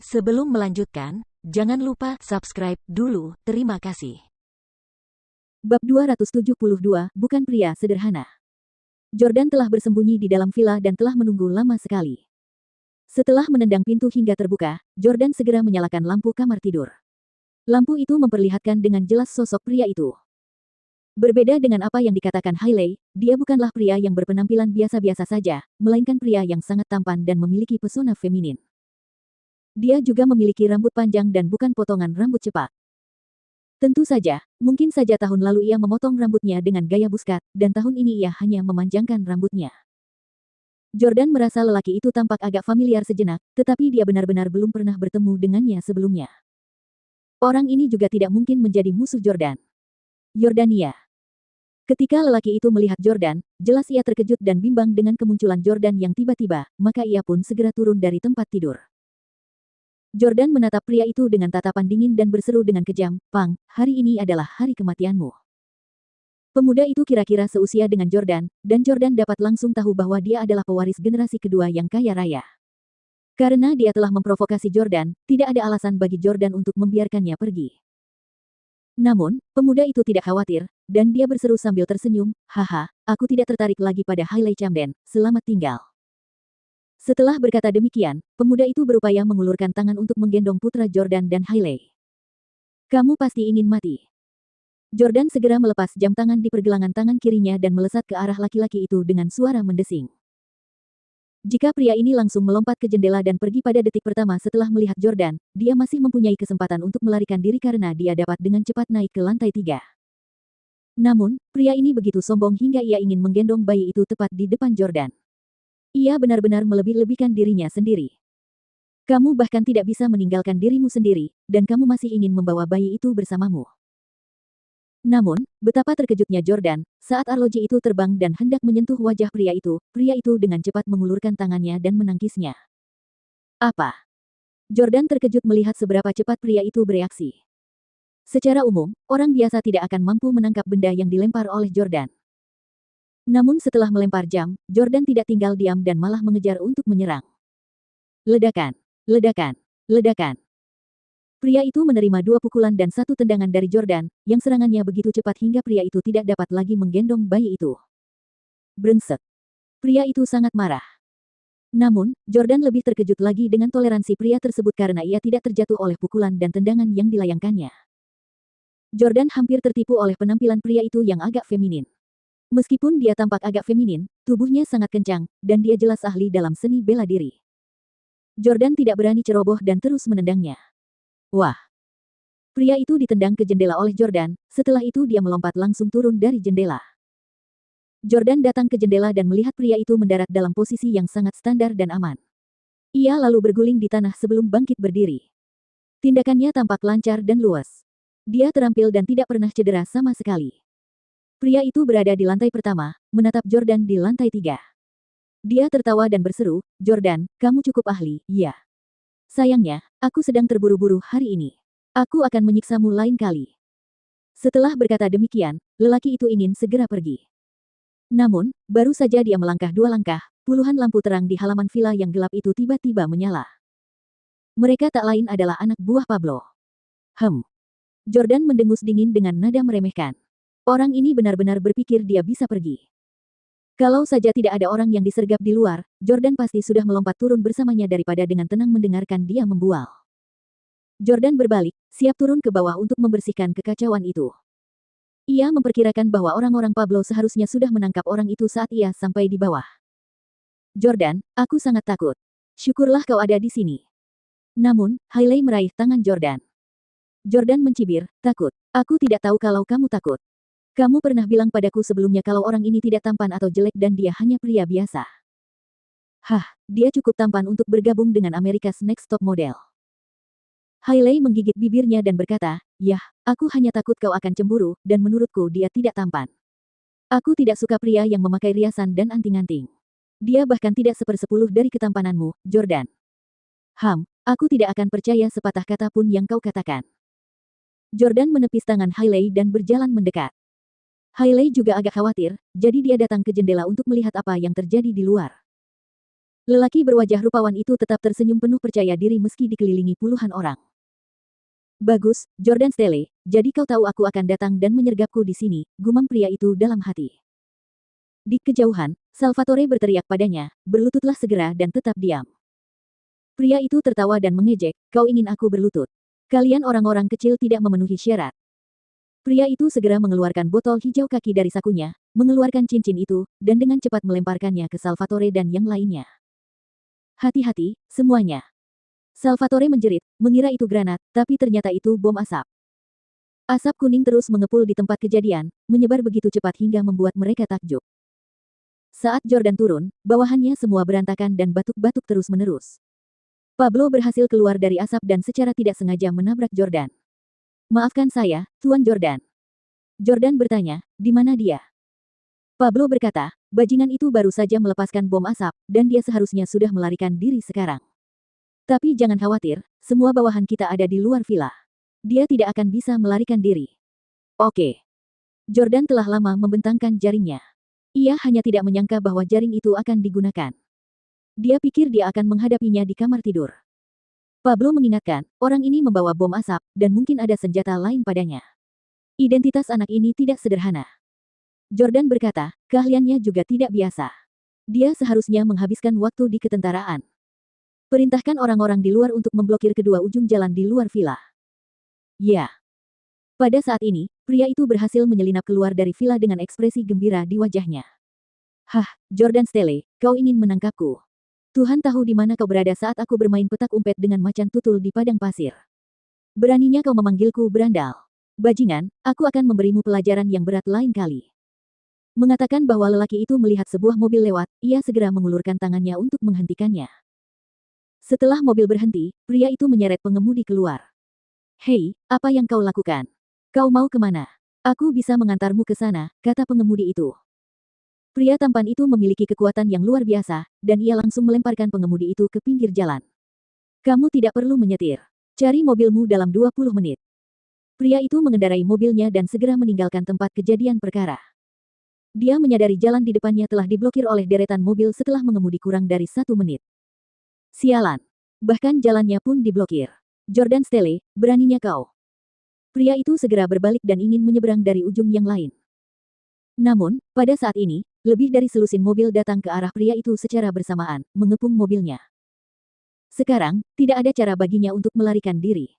Sebelum melanjutkan, jangan lupa subscribe dulu. Terima kasih. Bab 272, bukan pria sederhana. Jordan telah bersembunyi di dalam villa dan telah menunggu lama sekali. Setelah menendang pintu hingga terbuka, Jordan segera menyalakan lampu kamar tidur. Lampu itu memperlihatkan dengan jelas sosok pria itu. Berbeda dengan apa yang dikatakan Hailey, dia bukanlah pria yang berpenampilan biasa-biasa saja, melainkan pria yang sangat tampan dan memiliki pesona feminin. Dia juga memiliki rambut panjang dan bukan potongan rambut cepak. Tentu saja, mungkin saja tahun lalu ia memotong rambutnya dengan gaya buskat, dan tahun ini ia hanya memanjangkan rambutnya. Jordan merasa lelaki itu tampak agak familiar sejenak, tetapi dia benar-benar belum pernah bertemu dengannya sebelumnya. Orang ini juga tidak mungkin menjadi musuh Jordan. Yordania. Ketika lelaki itu melihat Jordan, jelas ia terkejut dan bimbang dengan kemunculan Jordan yang tiba-tiba, maka ia pun segera turun dari tempat tidur. Jordan menatap pria itu dengan tatapan dingin dan berseru dengan kejam, "Pang, hari ini adalah hari kematianmu." Pemuda itu kira-kira seusia dengan Jordan, dan Jordan dapat langsung tahu bahwa dia adalah pewaris generasi kedua yang kaya raya. Karena dia telah memprovokasi Jordan, tidak ada alasan bagi Jordan untuk membiarkannya pergi. Namun, pemuda itu tidak khawatir, dan dia berseru sambil tersenyum, "Haha, aku tidak tertarik lagi pada Hailey Camden, selamat tinggal." Setelah berkata demikian, pemuda itu berupaya mengulurkan tangan untuk menggendong putra Jordan dan Hailey. "Kamu pasti ingin mati." Jordan segera melepas jam tangan di pergelangan tangan kirinya dan melesat ke arah laki-laki itu dengan suara mendesing. Jika pria ini langsung melompat ke jendela dan pergi pada detik pertama setelah melihat Jordan, dia masih mempunyai kesempatan untuk melarikan diri karena dia dapat dengan cepat naik ke lantai 3. Namun, pria ini begitu sombong hingga ia ingin menggendong bayi itu tepat di depan Jordan. Ia benar-benar melebih-lebihkan dirinya sendiri. "Kamu bahkan tidak bisa meninggalkan dirimu sendiri, dan kamu masih ingin membawa bayi itu bersamamu." Namun, betapa terkejutnya Jordan, saat arloji itu terbang dan hendak menyentuh wajah pria itu dengan cepat mengulurkan tangannya dan menangkisnya. "Apa?" Jordan terkejut melihat seberapa cepat pria itu bereaksi. Secara umum, orang biasa tidak akan mampu menangkap benda yang dilempar oleh Jordan. Namun setelah melempar jam, Jordan tidak tinggal diam dan malah mengejar untuk menyerang. Ledakan, ledakan, ledakan. Pria itu menerima 2 pukulan dan 1 tendangan dari Jordan, yang serangannya begitu cepat hingga pria itu tidak dapat lagi menggendong bayi itu. Brengsek. Pria itu sangat marah. Namun, Jordan lebih terkejut lagi dengan toleransi pria tersebut karena ia tidak terjatuh oleh pukulan dan tendangan yang dilayangkannya. Jordan hampir tertipu oleh penampilan pria itu yang agak feminin. Meskipun dia tampak agak feminin, tubuhnya sangat kencang, dan dia jelas ahli dalam seni bela diri. Jordan tidak berani ceroboh dan terus menendangnya. Wah! Pria itu ditendang ke jendela oleh Jordan, setelah itu dia melompat langsung turun dari jendela. Jordan datang ke jendela dan melihat pria itu mendarat dalam posisi yang sangat standar dan aman. Ia lalu berguling di tanah sebelum bangkit berdiri. Tindakannya tampak lancar dan luas. Dia terampil dan tidak pernah cedera sama sekali. Pria itu berada di lantai pertama, menatap Jordan di lantai 3. Dia tertawa dan berseru, "Jordan, kamu cukup ahli, ya. Sayangnya, aku sedang terburu-buru hari ini. Aku akan menyiksamu lain kali." Setelah berkata demikian, lelaki itu ingin segera pergi. Namun, baru saja dia melangkah 2 langkah, puluhan lampu terang di halaman villa yang gelap itu tiba-tiba menyala. Mereka tak lain adalah anak buah Pablo. Jordan mendengus dingin dengan nada meremehkan. Orang ini benar-benar berpikir dia bisa pergi. Kalau saja tidak ada orang yang disergap di luar, Jordan pasti sudah melompat turun bersamanya daripada dengan tenang mendengarkan dia membual. Jordan berbalik, siap turun ke bawah untuk membersihkan kekacauan itu. Ia memperkirakan bahwa orang-orang Pablo seharusnya sudah menangkap orang itu saat ia sampai di bawah. "Jordan, aku sangat takut. Syukurlah kau ada di sini." Namun, Hailey meraih tangan Jordan. Jordan mencibir, "Takut? Aku tidak tahu kalau kamu takut. Kamu pernah bilang padaku sebelumnya kalau orang ini tidak tampan atau jelek dan dia hanya pria biasa." "Hah, dia cukup tampan untuk bergabung dengan America's Next Top Model." Hailey menggigit bibirnya dan berkata, "Yah, aku hanya takut kau akan cemburu, dan menurutku dia tidak tampan. Aku tidak suka pria yang memakai riasan dan anting-anting. Dia bahkan tidak 1/10 dari ketampananmu, Jordan." Aku tidak akan percaya sepatah kata pun yang kau katakan." Jordan menepis tangan Hailey dan berjalan mendekat. Hailey juga agak khawatir, jadi dia datang ke jendela untuk melihat apa yang terjadi di luar. Lelaki berwajah rupawan itu tetap tersenyum penuh percaya diri meski dikelilingi puluhan orang. Bagus, Jordan Stele, jadi kau tahu aku akan datang dan menyergapku di sini, gumam pria itu dalam hati. Di kejauhan, Salvatore berteriak padanya, berlututlah segera dan tetap diam. Pria itu tertawa dan mengejek, kau ingin aku berlutut. Kalian orang-orang kecil tidak memenuhi syarat. Pria itu segera mengeluarkan botol hijau kaki dari sakunya, mengeluarkan cincin itu, dan dengan cepat melemparkannya ke Salvatore dan yang lainnya. Hati-hati, semuanya. Salvatore menjerit, mengira itu granat, tapi ternyata itu bom asap. Asap kuning terus mengepul di tempat kejadian, menyebar begitu cepat hingga membuat mereka takjub. Saat Jordan turun, bawahannya semua berantakan dan batuk-batuk terus-menerus. Pablo berhasil keluar dari asap dan secara tidak sengaja menabrak Jordan. Maafkan saya, Tuan Jordan. Jordan bertanya, di mana dia? Pablo berkata, bajingan itu baru saja melepaskan bom asap, dan dia seharusnya sudah melarikan diri sekarang. Tapi jangan khawatir, semua bawahan kita ada di luar villa. Dia tidak akan bisa melarikan diri. Oke. Jordan telah lama membentangkan jaringnya. Ia hanya tidak menyangka bahwa jaring itu akan digunakan. Dia pikir dia akan menghadapinya di kamar tidur. Pablo mengingatkan, orang ini membawa bom asap, dan mungkin ada senjata lain padanya. Identitas anak ini tidak sederhana. Jordan berkata, keahliannya juga tidak biasa. Dia seharusnya menghabiskan waktu di ketentaraan. Perintahkan orang-orang di luar untuk memblokir kedua ujung jalan di luar villa. Ya. Pada saat ini, pria itu berhasil menyelinap keluar dari villa dengan ekspresi gembira di wajahnya. Hah, Jordan Stele, kau ingin menangkapku. Tuhan tahu di mana kau berada saat aku bermain petak umpet dengan macan tutul di padang pasir. Beraninya kau memanggilku berandal. Bajingan, aku akan memberimu pelajaran yang berat lain kali. Mengatakan bahwa lelaki itu melihat sebuah mobil lewat, ia segera mengulurkan tangannya untuk menghentikannya. Setelah mobil berhenti, pria itu menyeret pengemudi keluar. Hei, apa yang kau lakukan? Kau mau kemana? Aku bisa mengantarmu ke sana, kata pengemudi itu. Pria tampan itu memiliki kekuatan yang luar biasa, dan ia langsung melemparkan pengemudi itu ke pinggir jalan. Kamu tidak perlu menyetir. Cari mobilmu dalam 20 menit. Pria itu mengendarai mobilnya dan segera meninggalkan tempat kejadian perkara. Dia menyadari jalan di depannya telah diblokir oleh deretan mobil setelah mengemudi kurang dari 1 menit. Sialan. Bahkan jalannya pun diblokir. Jordan Stele, beraninya kau. Pria itu segera berbalik dan ingin menyeberang dari ujung yang lain. Namun, pada saat ini, lebih dari selusin mobil datang ke arah pria itu secara bersamaan, mengepung mobilnya. Sekarang, tidak ada cara baginya untuk melarikan diri.